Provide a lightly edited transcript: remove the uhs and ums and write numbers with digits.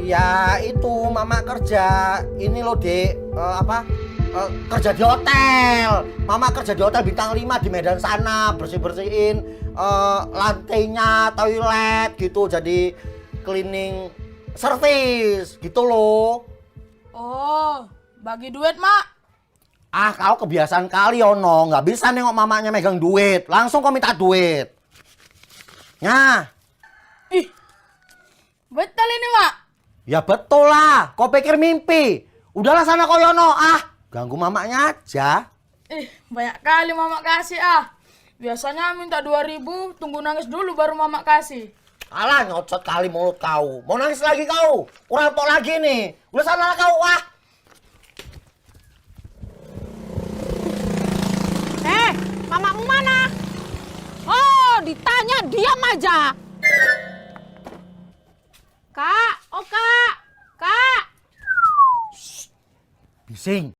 Ya itu mama kerja ini loh dek kerja di hotel. Mama kerja di hotel bintang 5 di Medan sana, bersih-bersihin lantainya, toilet gitu, jadi cleaning service gitu loh. Oh, bagi duit, Mak. Ah, kau kebiasaan kali Ono, nggak bisa nengok mamanya megang duit, langsung kau minta duit. Nah, Ih, betul ini, Mak. ya betul lah, kau pikir mimpi. Udahlah sana kau Yono, ganggu mamanya aja. Banyak kali Mamak kasih, Biasanya minta 2.000, tunggu nangis dulu baru Mamak kasih. Alah, nyocot kali mulut kau. Mau nangis lagi kau? Kurang pok lagi nih. Udah sana kau, Mamamu mana? Oh, ditanya diam aja. Kak, oh kak, kak. Bising.